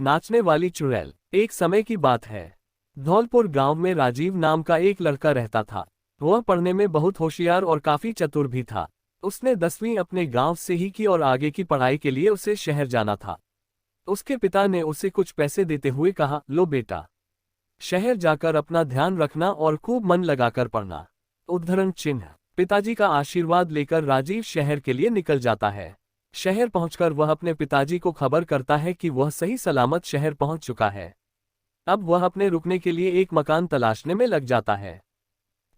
नाचने वाली चुड़ैल। एक समय की बात है। धौलपुर गांव में राजीव नाम का एक लड़का रहता था। वह पढ़ने में बहुत होशियार और काफी चतुर भी था। उसने 10वीं अपने गांव से ही की और आगे की पढ़ाई के लिए उसे शहर जाना था। उसके पिता ने उसे कुछ पैसे देते हुए कहा, लो बेटा, शहर जाकर अपना ध्यान रखना और खूब मन लगाकर पढ़ना। उद्धरण चिन्ह। पिताजी का आशीर्वाद लेकर राजीव शहर के लिए निकल जाता है। शहर पहुंचकर वह अपने पिताजी को खबर करता है कि वह सही सलामत शहर पहुंच चुका है। अब वह अपने रुकने के लिए एक मकान तलाशने में लग जाता है।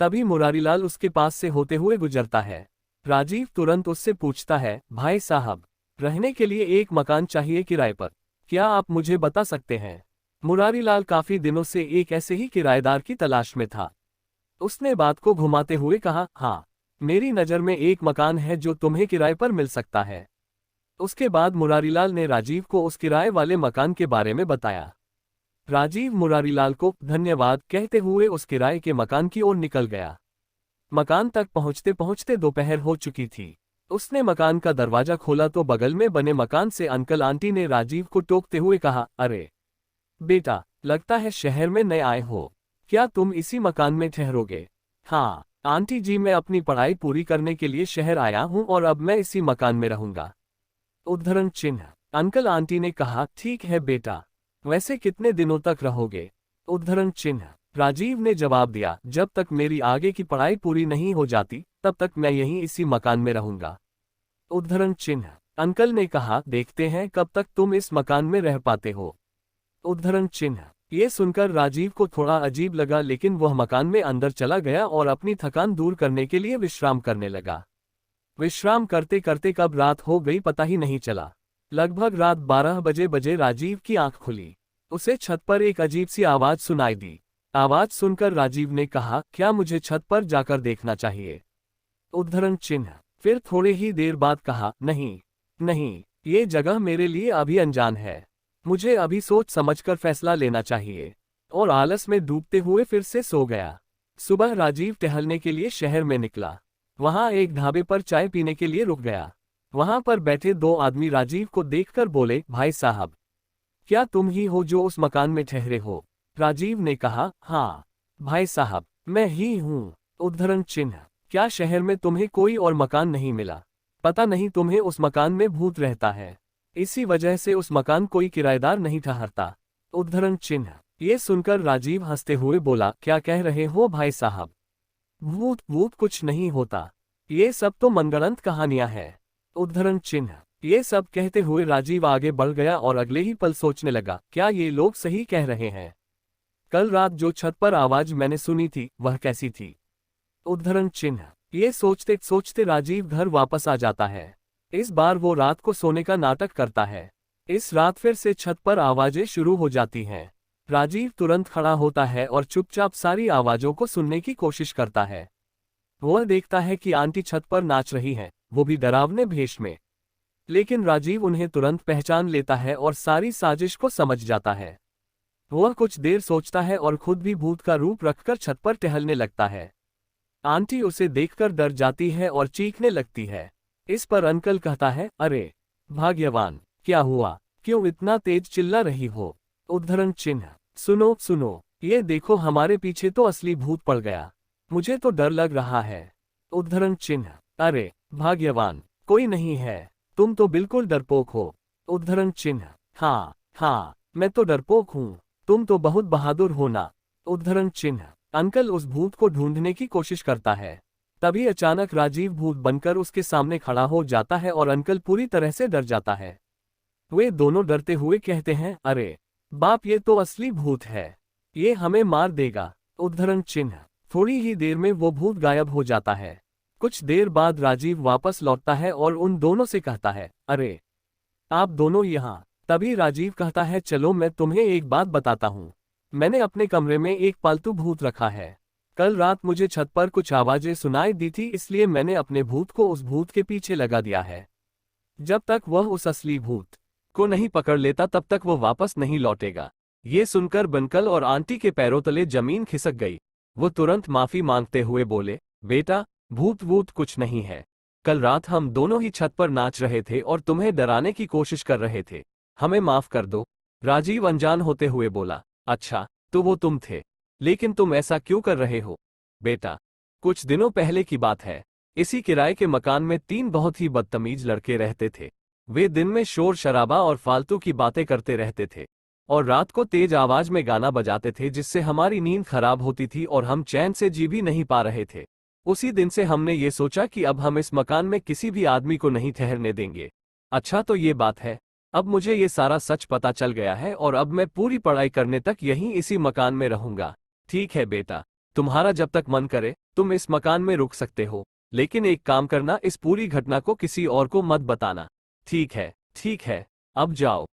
तभी मुरारीलाल उसके पास से होते हुए गुजरता है। राजीव तुरंत उससे पूछता है, भाई साहब, रहने के लिए एक मकान चाहिए किराए पर, क्या आप मुझे बता सकते हैं? मुरारीलाल काफी दिनों से एक ऐसे ही किराएदार की तलाश में था। उसने बात को घुमाते हुए कहा, हाँ, मेरी नज़र में एक मकान है जो तुम्हें किराए पर मिल सकता है। उसके बाद मुरारीलाल ने राजीव को उस किराए वाले मकान के बारे में बताया। राजीव मुरारीलाल को धन्यवाद कहते हुए उस किराए के मकान की ओर निकल गया। मकान तक पहुंचते पहुंचते दोपहर हो चुकी थी। उसने मकान का दरवाजा खोला तो बगल में बने मकान से अंकल आंटी ने राजीव को टोकते हुए कहा, अरे बेटा, लगता है शहर में नए आए हो, क्या तुम इसी मकान में ठहरोगे? हाँ आंटी जी, मैं अपनी पढ़ाई पूरी करने के लिए शहर आया हूँ और अब मैं इसी मकान में रहूंगा। उद्धरण चिन्ह। अंकल आंटी ने कहा, ठीक है बेटा, वैसे कितने दिनों तक रहोगे? उद्धरण चिन्ह। राजीव ने जवाब दिया, जब तक मेरी आगे की पढ़ाई पूरी नहीं हो जाती तब तक मैं यहीं इसी मकान में रहूंगा। उद्धरण चिन्ह। अंकल ने कहा, देखते हैं कब तक तुम इस मकान में रह पाते हो। उद्धरण चिन्ह। ये सुनकर राजीव को थोड़ा अजीब लगा, लेकिन वह मकान में अंदर चला गया और अपनी थकान दूर करने के लिए विश्राम करने लगा। विश्राम करते करते कब रात हो गई पता ही नहीं चला। लगभग रात 12 बजे राजीव की आंख खुली। उसे छत पर एक अजीब सी आवाज सुनाई दी। आवाज सुनकर राजीव ने कहा, क्या मुझे छत पर जाकर देखना चाहिए? उद्धरण चिन्ह। फिर थोड़े ही देर बाद कहा, नहीं नहीं, ये जगह मेरे लिए अभी अनजान है, मुझे अभी सोच समझकर फैसला लेना चाहिए। और आलस में डूबते हुए फिर से सो गया। सुबह राजीव टहलने के लिए शहर में निकला। वहां एक ढाबे पर चाय पीने के लिए रुक गया। वहां पर बैठे दो आदमी राजीव को देखकर बोले, भाई साहब, क्या तुम ही हो जो उस मकान में ठहरे हो? राजीव ने कहा, हाँ भाई साहब, मैं ही हूँ। उद्धरण चिन्ह। क्या शहर में तुम्हें कोई और मकान नहीं मिला? पता नहीं तुम्हें उस मकान में भूत रहता है, इसी वजह से उस मकान कोई किराएदार नहीं ठहरता। उद्धरण चिन्ह। ये सुनकर राजीव हंसते हुए बोला, क्या कह रहे हो भाई साहब? भूत भूत कुछ नहीं होता, ये सब तो मनगढ़ंत कहानियां हैं। उद्धरण चिन्ह। ये सब कहते हुए राजीव आगे बढ़ गया और अगले ही पल सोचने लगा, क्या ये लोग सही कह रहे हैं? कल रात जो छत पर आवाज मैंने सुनी थी वह कैसी थी? उद्धरण चिन्ह। ये सोचते सोचते राजीव घर वापस आ जाता है। इस बार वो रात को सोने का नाटक करता है। इस रात फिर से छत पर आवाजें शुरू हो जाती हैं। राजीव तुरंत खड़ा होता है और चुपचाप सारी आवाजों को सुनने की कोशिश करता है। वह देखता है कि आंटी छत पर नाच रही हैं, वो भी डरावने भेष में। लेकिन राजीव उन्हें तुरंत पहचान लेता है और सारी साजिश को समझ जाता है। वह कुछ देर सोचता है और खुद भी भूत का रूप रखकर छत पर टहलने लगता है। आंटी उसे देखकर डर जाती है और चीखने लगती है। इस पर अंकल कहता है, अरे भाग्यवान, क्या हुआ, क्यों इतना तेज चिल्ला रही हो? उद्धरण चिन्ह। सुनो सुनो, ये देखो, हमारे पीछे तो असली भूत पड़ गया, मुझे तो डर लग रहा है। उद्धरण चिन्ह। अरे भाग्यवान, कोई नहीं है, तुम तो बिल्कुल डरपोक हो। उद्धरण चिन्ह। हाँ हाँ, मैं तो डरपोक हूँ, तुम तो बहुत बहादुर हो ना। उद्धरण चिन्ह। अंकल उस भूत को ढूंढने की कोशिश करता है। तभी अचानक राजीव भूत बनकर उसके सामने खड़ा हो जाता है और अंकल पूरी तरह से डर जाता है। वे दोनों डरते हुए कहते हैं, अरे बाप, ये तो असली भूत है, ये हमें मार देगा। उद्धरण चिन्ह। थोड़ी ही देर में वो भूत गायब हो जाता है। कुछ देर बाद राजीव वापस लौटता है और उन दोनों से कहता है, अरे आप दोनों यहाँ। तभी राजीव कहता है, चलो मैं तुम्हें एक बात बताता हूँ, मैंने अपने कमरे में एक पालतू भूत रखा है। कल रात मुझे छत पर कुछ आवाजें सुनाई दी थी, इसलिए मैंने अपने भूत को उस भूत के पीछे लगा दिया है। जब तक वह उस असली भूत को नहीं पकड़ लेता तब तक वो वापस नहीं लौटेगा। ये सुनकर अंकल और आंटी के पैरों तले जमीन खिसक गई। वो तुरंत माफी मांगते हुए बोले, बेटा, भूत वूत कुछ नहीं है, कल रात हम दोनों ही छत पर नाच रहे थे और तुम्हें डराने की कोशिश कर रहे थे, हमें माफ कर दो। राजीव अनजान होते हुए बोला, अच्छा, तो वो तुम थे। लेकिन तुम ऐसा क्यों कर रहे हो? बेटा, कुछ दिनों पहले की बात है। इसी किराए के मकान में 3 बहुत ही बदतमीज लड़के रहते थे। वे दिन में शोर शराबा और फालतू की बातें करते रहते थे और रात को तेज आवाज में गाना बजाते थे, जिससे हमारी नींद खराब होती थी और हम चैन से जी भी नहीं पा रहे थे। उसी दिन से हमने ये सोचा कि अब हम इस मकान में किसी भी आदमी को नहीं ठहरने देंगे। अच्छा, तो ये बात है। अब मुझे ये सारा सच पता चल गया है और अब मैं पूरी पढ़ाई करने तक यहीं इसी मकान में रहूंगा। ठीक है बेटा, तुम्हारा जब तक मन करे तुम इस मकान में रुक सकते हो, लेकिन एक काम करना, इस पूरी घटना को किसी और को मत बताना। ठीक है, अब जाओ।